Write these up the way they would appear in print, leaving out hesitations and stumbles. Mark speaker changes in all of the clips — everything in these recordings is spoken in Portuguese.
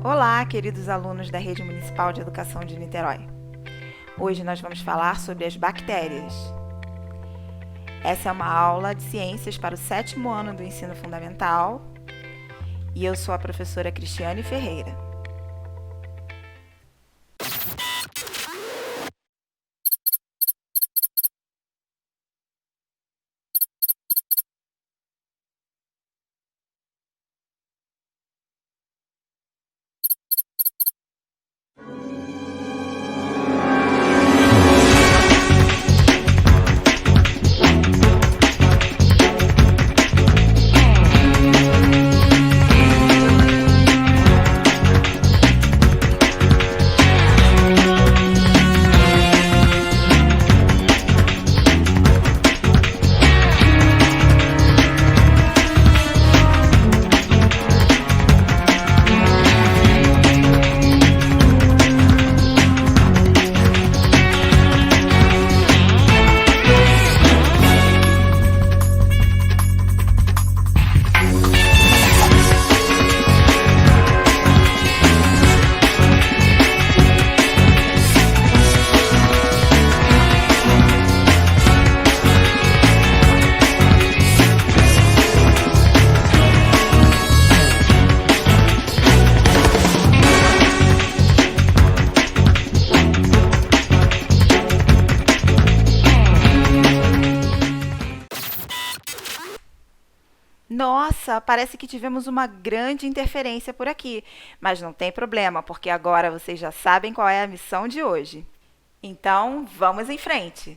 Speaker 1: Olá, queridos alunos da Rede Municipal de Educação de Niterói. Hoje nós vamos falar sobre as bactérias. Essa é uma aula de ciências para o 7º ano do ensino fundamental e eu sou a professora Cristiane Ferreira. Nossa, parece que tivemos uma grande interferência por aqui, mas não tem problema, porque agora vocês já sabem qual é a missão de hoje. Então, vamos em frente.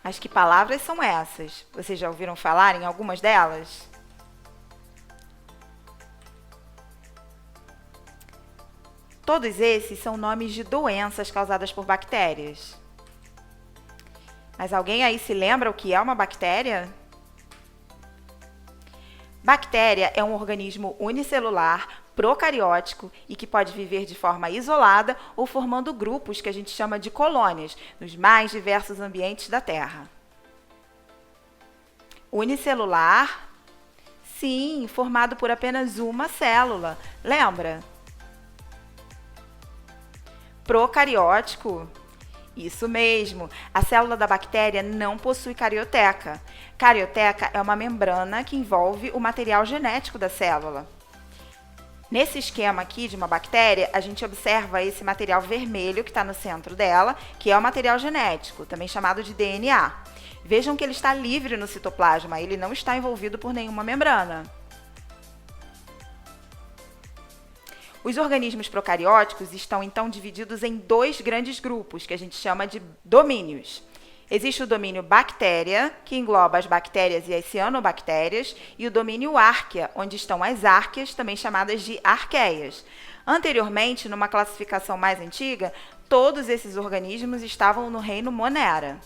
Speaker 1: Mas que palavras são essas? Vocês já ouviram falar em algumas delas? Todos esses são nomes de doenças causadas por bactérias. Mas alguém aí se lembra o que é uma bactéria? Bactéria é um organismo unicelular, procariótico e que pode viver de forma isolada ou formando grupos que a gente chama de colônias, nos mais diversos ambientes da Terra. Unicelular? Sim, formado por apenas uma célula. Lembra? Procariótico? Isso mesmo, a célula da bactéria não possui carioteca. Carioteca é uma membrana que envolve o material genético da célula. Nesse esquema aqui de uma bactéria, a gente observa esse material vermelho que está no centro dela, que é o material genético, também chamado de DNA. Vejam que ele está livre no citoplasma, ele não está envolvido por nenhuma membrana. Os organismos procarióticos estão então divididos em dois grandes grupos, que a gente chama de domínios. Existe o domínio bactéria, que engloba as bactérias e as cianobactérias, e o domínio árquea, onde estão as árqueas, também chamadas de arqueias. Anteriormente, numa classificação mais antiga, todos esses organismos estavam no reino Monera.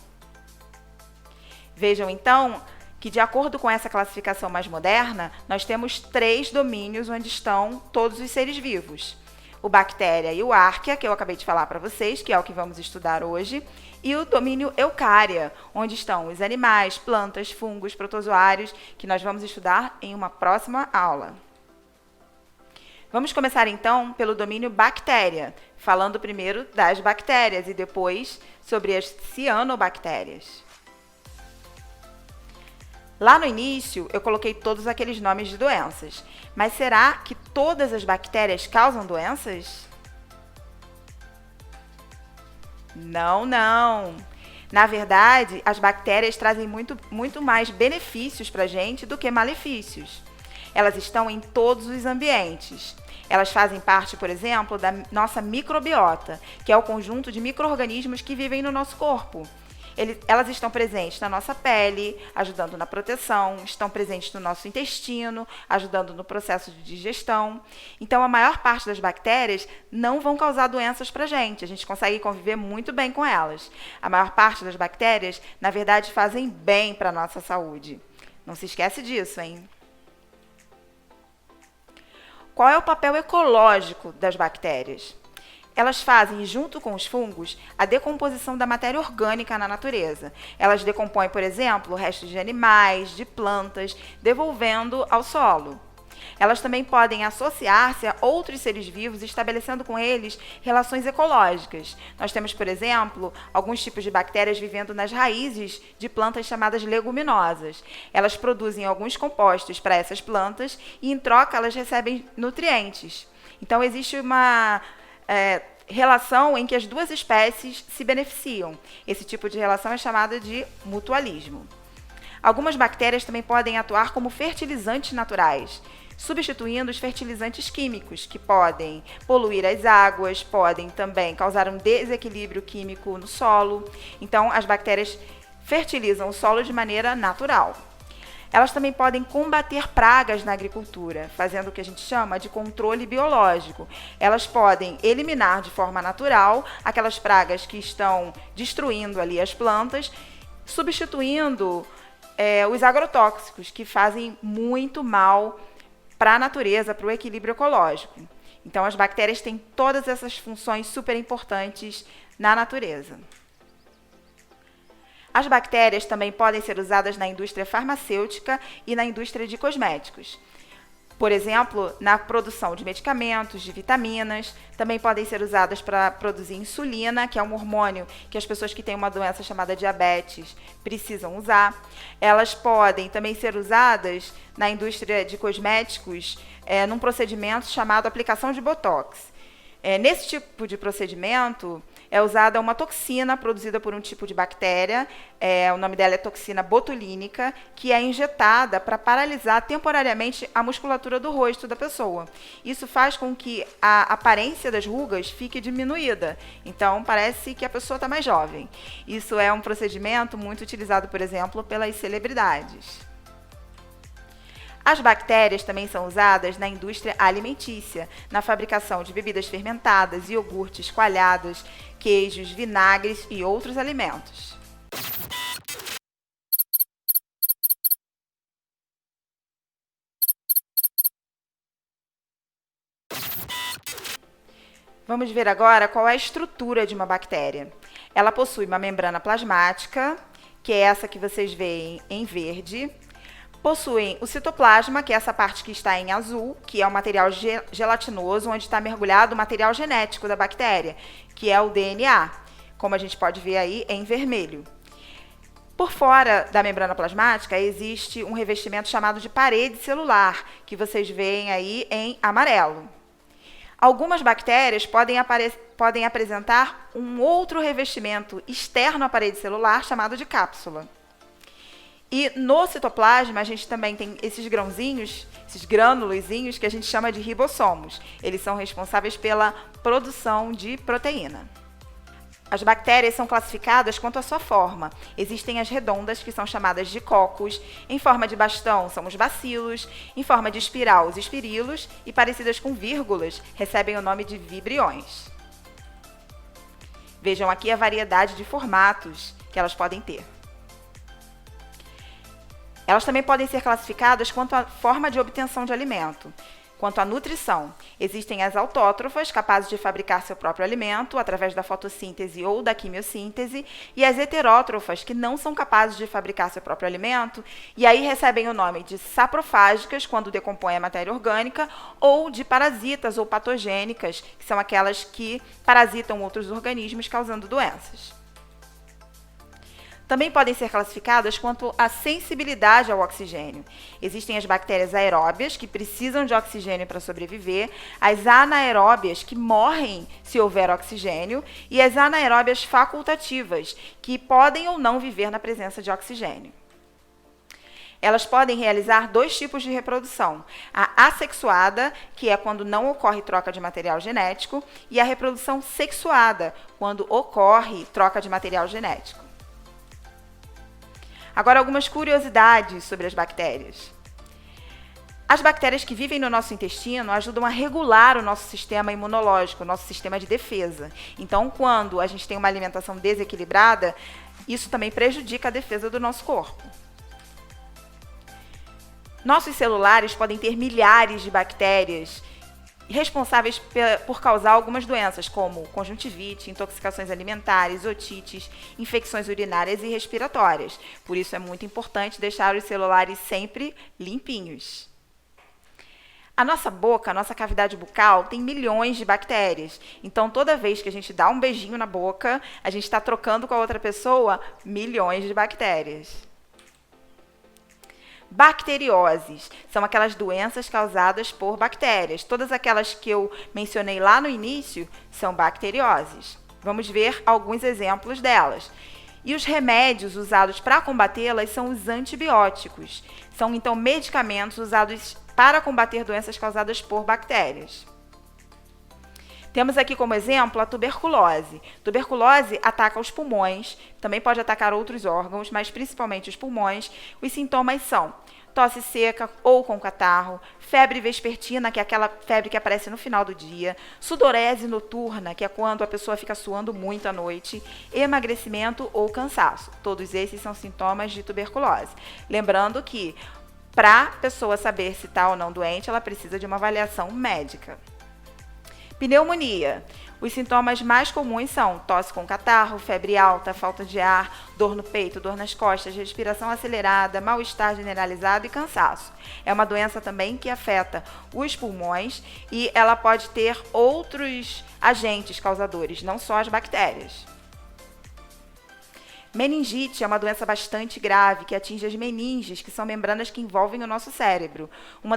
Speaker 1: Vejam então que, de acordo com essa classificação mais moderna, nós temos 3 domínios onde estão todos os seres vivos. O bactéria e o árquea, que eu acabei de falar para vocês, que é o que vamos estudar hoje, e o domínio eucária, onde estão os animais, plantas, fungos, protozoários, que nós vamos estudar em uma próxima aula. Vamos começar então pelo domínio bactéria, falando primeiro das bactérias e depois sobre as cianobactérias. Lá no início, eu coloquei todos aqueles nomes de doenças. Mas será que todas as bactérias causam doenças? Não, não. Na verdade, as bactérias trazem muito mais benefícios para a gente do que malefícios. Elas estão em todos os ambientes. Elas fazem parte, por exemplo, da nossa microbiota, que é o conjunto de micro-organismos que vivem no nosso corpo. Elas estão presentes na nossa pele, ajudando na proteção, estão presentes no nosso intestino, ajudando no processo de digestão. Então, a maior parte das bactérias não vão causar doenças para a gente consegue conviver muito bem com elas. A maior parte das bactérias, na verdade, fazem bem para a nossa saúde. Não se esquece disso, hein? Qual é o papel ecológico das bactérias? Elas fazem, junto com os fungos, a decomposição da matéria orgânica na natureza. Elas decompõem, por exemplo, restos de animais, de plantas, devolvendo ao solo. Elas também podem associar-se a outros seres vivos, estabelecendo com eles relações ecológicas. Nós temos, por exemplo, alguns tipos de bactérias vivendo nas raízes de plantas chamadas leguminosas. Elas produzem alguns compostos para essas plantas e, em troca, elas recebem nutrientes. Então, existe uma relação em que as duas espécies se beneficiam. Esse tipo de relação é chamada de mutualismo. Algumas bactérias também podem atuar como fertilizantes naturais, substituindo os fertilizantes químicos, que podem poluir as águas, podem também causar um desequilíbrio químico no solo. Então, as bactérias fertilizam o solo de maneira natural. Elas também podem combater pragas na agricultura, fazendo o que a gente chama de controle biológico. Elas podem eliminar de forma natural aquelas pragas que estão destruindo ali as plantas, substituindo os agrotóxicos, que fazem muito mal para a natureza, para o equilíbrio ecológico. Então, as bactérias têm todas essas funções super importantes na natureza. As bactérias também podem ser usadas na indústria farmacêutica e na indústria de cosméticos. Por exemplo, na produção de medicamentos, de vitaminas, também podem ser usadas para produzir insulina, que é um hormônio que as pessoas que têm uma doença chamada diabetes precisam usar. Elas podem também ser usadas na indústria de cosméticos, num procedimento chamado aplicação de botox. Nesse tipo de procedimento, é usada uma toxina produzida por um tipo de bactéria, o nome dela é toxina botulínica, que é injetada para paralisar temporariamente a musculatura do rosto da pessoa. Isso faz com que a aparência das rugas fique diminuída, então parece que a pessoa está mais jovem. Isso é um procedimento muito utilizado, por exemplo, pelas celebridades. As bactérias também são usadas na indústria alimentícia, na fabricação de bebidas fermentadas, iogurtes, coalhadas, queijos, vinagres e outros alimentos. Vamos ver agora qual é a estrutura de uma bactéria. Ela possui uma membrana plasmática, que é essa que vocês veem em verde. Possuem o citoplasma, que é essa parte que está em azul, que é o material gelatinoso, onde está mergulhado o material genético da bactéria, que é o DNA, como a gente pode ver aí em vermelho. Por fora da membrana plasmática existe um revestimento chamado de parede celular, que vocês veem aí em amarelo. Algumas bactérias podem apresentar um outro revestimento externo à parede celular, chamado de cápsula. E no citoplasma, a gente também tem esses grãozinhos, esses grânulozinhos, que a gente chama de ribossomos. Eles são responsáveis pela produção de proteína. As bactérias são classificadas quanto à sua forma. Existem as redondas, que são chamadas de cocos. Em forma de bastão, são os bacilos. Em forma de espiral, os espirilos. E parecidas com vírgulas, recebem o nome de vibriões. Vejam aqui a variedade de formatos que elas podem ter. Elas também podem ser classificadas quanto à forma de obtenção de alimento. Quanto à nutrição, existem as autótrofas, capazes de fabricar seu próprio alimento através da fotossíntese ou da quimiossíntese, e as heterótrofas, que não são capazes de fabricar seu próprio alimento, e aí recebem o nome de saprofágicas, quando decompõem a matéria orgânica, ou de parasitas ou patogênicas, que são aquelas que parasitam outros organismos, causando doenças. Também podem ser classificadas quanto à sensibilidade ao oxigênio. Existem as bactérias aeróbias, que precisam de oxigênio para sobreviver, as anaeróbias, que morrem se houver oxigênio, e as anaeróbias facultativas, que podem ou não viver na presença de oxigênio. Elas podem realizar dois tipos de reprodução: a assexuada, que é quando não ocorre troca de material genético, e a reprodução sexuada, quando ocorre troca de material genético. Agora, algumas curiosidades sobre as bactérias. As bactérias que vivem no nosso intestino ajudam a regular o nosso sistema imunológico, o nosso sistema de defesa. Então, quando a gente tem uma alimentação desequilibrada, isso também prejudica a defesa do nosso corpo. Nossos celulares podem ter milhares de bactérias responsáveis por causar algumas doenças, como conjuntivite, intoxicações alimentares, otites, infecções urinárias e respiratórias. Por isso é muito importante deixar os celulares sempre limpinhos. A nossa boca, a nossa cavidade bucal, tem milhões de bactérias. Então, toda vez que a gente dá um beijinho na boca, a gente está trocando com a outra pessoa milhões de bactérias. Bacterioses são aquelas doenças causadas por bactérias. Todas aquelas que eu mencionei lá no início são bacterioses. Vamos ver alguns exemplos delas. E os remédios usados para combatê-las são os antibióticos. São, então, medicamentos usados para combater doenças causadas por bactérias. Temos aqui como exemplo a tuberculose. Tuberculose ataca os pulmões, também pode atacar outros órgãos, mas principalmente os pulmões. Os sintomas são tosse seca ou com catarro, febre vespertina, que é aquela febre que aparece no final do dia, sudorese noturna, que é quando a pessoa fica suando muito à noite, emagrecimento ou cansaço. Todos esses são sintomas de tuberculose. Lembrando que, para a pessoa saber se está ou não doente, ela precisa de uma avaliação médica. Pneumonia. Os sintomas mais comuns são tosse com catarro, febre alta, falta de ar, dor no peito, dor nas costas, respiração acelerada, mal-estar generalizado e cansaço. É uma doença também que afeta os pulmões e ela pode ter outros agentes causadores, não só as bactérias. Meningite é uma doença bastante grave que atinge as meninges, que são membranas que envolvem o nosso cérebro. um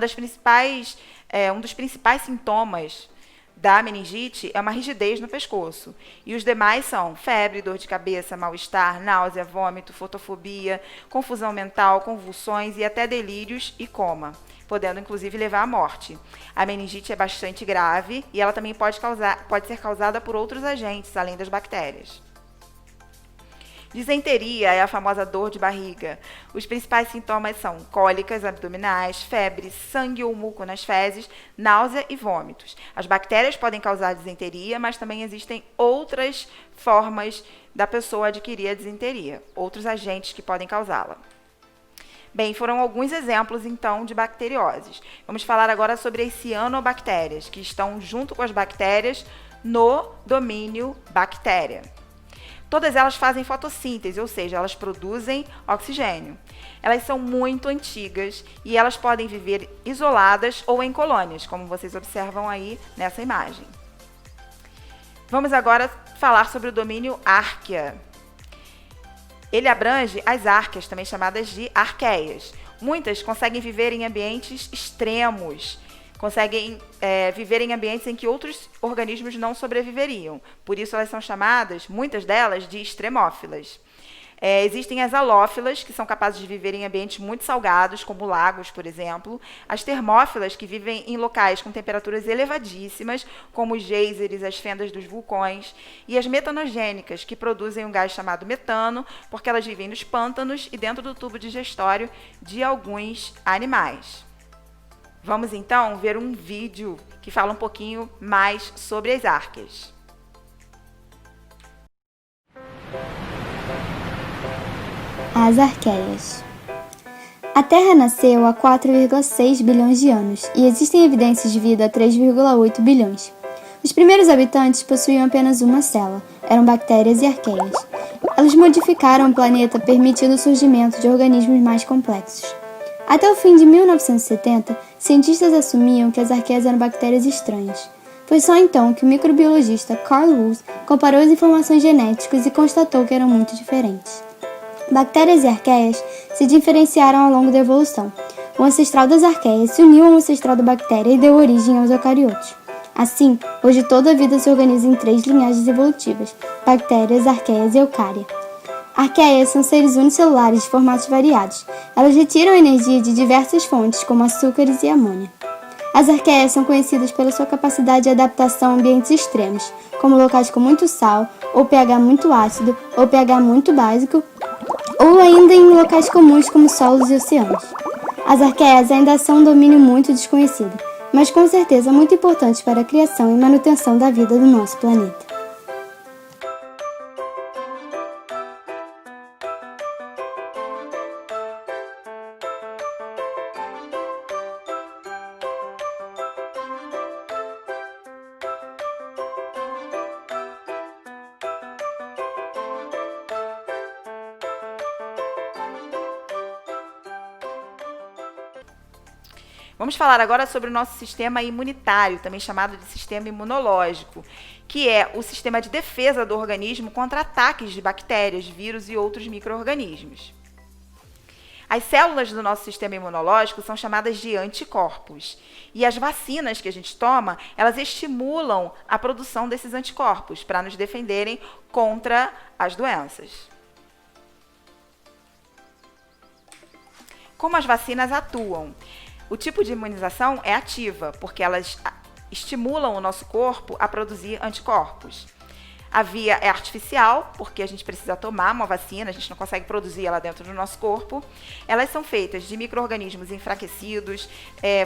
Speaker 1: dos principais sintomas da meningite é uma rigidez no pescoço. E os demais são febre, dor de cabeça, mal-estar, náusea, vômito, fotofobia, confusão mental, convulsões e até delírios e coma, podendo inclusive levar à morte. A meningite é bastante grave e ela também pode ser causada por outros agentes, além das bactérias. Disenteria é a famosa dor de barriga. Os principais sintomas são cólicas abdominais, febre, sangue ou muco nas fezes, náusea e vômitos. As bactérias podem causar disenteria, mas também existem outras formas da pessoa adquirir a disenteria, outros agentes que podem causá-la. Bem, foram alguns exemplos, então, de bacterioses. Vamos falar agora sobre as cianobactérias, que estão junto com as bactérias no domínio bactéria. Todas elas fazem fotossíntese, ou seja, elas produzem oxigênio. Elas são muito antigas e elas podem viver isoladas ou em colônias, como vocês observam aí nessa imagem. Vamos agora falar sobre o domínio Archaea. Ele abrange as árqueas, também chamadas de arqueias. Muitas conseguem viver em ambientes extremos, conseguem viver em ambientes em que outros organismos não sobreviveriam. Por isso elas são chamadas, muitas delas, de extremófilas. Existem as halófilas, que são capazes de viver em ambientes muito salgados, como lagos, por exemplo. As termófilas, que vivem em locais com temperaturas elevadíssimas, como os geysers, as fendas dos vulcões. E as metanogênicas, que produzem um gás chamado metano, porque elas vivem nos pântanos e dentro do tubo digestório de alguns animais. Vamos então ver um vídeo que fala um pouquinho mais sobre as árqueas.
Speaker 2: As arqueias. A Terra nasceu há 4,6 bilhões de anos e existem evidências de vida há 3,8 bilhões. Os primeiros habitantes possuíam apenas uma célula, eram bactérias e arqueias. Elas modificaram o planeta, permitindo o surgimento de organismos mais complexos. Até o fim de 1970, cientistas assumiam que as arqueias eram bactérias estranhas. Foi só então que o microbiologista Carl Woese comparou as informações genéticas e constatou que eram muito diferentes. Bactérias e arqueias se diferenciaram ao longo da evolução. O ancestral das arqueias se uniu ao ancestral da bactéria e deu origem aos eucariotos. Assim, hoje toda a vida se organiza em 3 linhagens evolutivas: bactérias, arqueias e eucária. Arqueias são seres unicelulares de formatos variados. Elas retiram energia de diversas fontes, como açúcares e amônia. As arqueias são conhecidas pela sua capacidade de adaptação a ambientes extremos, como locais com muito sal, ou pH muito ácido, ou pH muito básico, ou ainda em locais comuns como solos e oceanos. As arqueias ainda são um domínio muito desconhecido, mas com certeza muito importante para a criação e manutenção da vida do nosso planeta.
Speaker 1: Vamos falar agora sobre o nosso sistema imunitário, também chamado de sistema imunológico, que é o sistema de defesa do organismo contra ataques de bactérias, vírus e outros micro-organismos. As células do nosso sistema imunológico são chamadas de anticorpos. E as vacinas que a gente toma, elas estimulam a produção desses anticorpos para nos defenderem contra as doenças. Como as vacinas atuam? O tipo de imunização é ativa, porque elas estimulam o nosso corpo a produzir anticorpos. A via é artificial, porque a gente precisa tomar uma vacina, a gente não consegue produzir ela dentro do nosso corpo. Elas são feitas de micro-organismos enfraquecidos,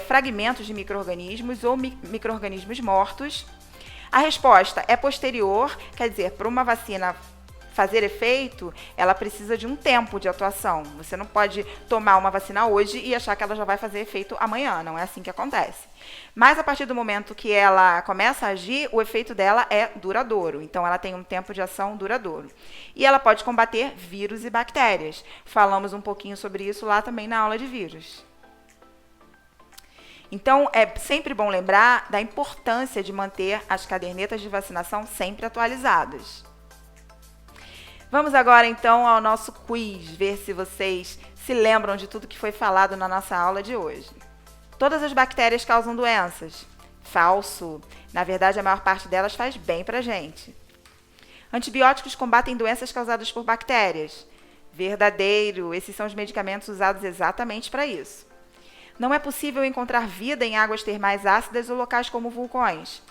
Speaker 1: fragmentos de micro-organismos ou micro-organismos mortos. A resposta é posterior, quer dizer, para uma vacina fazer efeito, ela precisa de um tempo de atuação. Você não pode tomar uma vacina hoje e achar que ela já vai fazer efeito amanhã, não é assim que acontece. Mas a partir do momento que ela começa a agir, o efeito dela é duradouro, então ela tem um tempo de ação duradouro. E ela pode combater vírus e bactérias. Falamos um pouquinho sobre isso lá também na aula de vírus. Então, é sempre bom lembrar da importância de manter as cadernetas de vacinação sempre atualizadas. Vamos agora, então, ao nosso quiz, ver se vocês se lembram de tudo que foi falado na nossa aula de hoje. Todas as bactérias causam doenças? Falso. Na verdade, a maior parte delas faz bem pra gente. Antibióticos combatem doenças causadas por bactérias? Verdadeiro. Esses são os medicamentos usados exatamente para isso. Não é possível encontrar vida em águas termais ácidas ou locais como vulcões?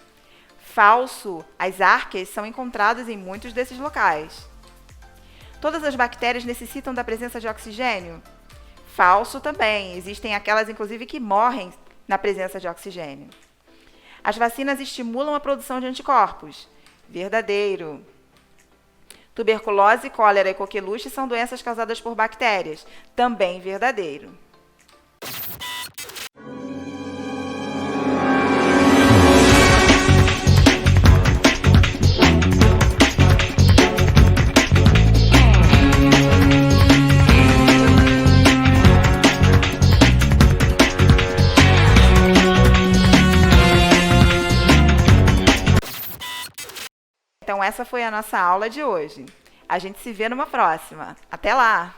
Speaker 1: Falso. As árqueas são encontradas em muitos desses locais. Todas as bactérias necessitam da presença de oxigênio? Falso também. Existem aquelas, inclusive, que morrem na presença de oxigênio. As vacinas estimulam a produção de anticorpos? Verdadeiro. Tuberculose, cólera e coqueluche são doenças causadas por bactérias? Também verdadeiro. Então, essa foi a nossa aula de hoje. A gente se vê numa próxima. Até lá!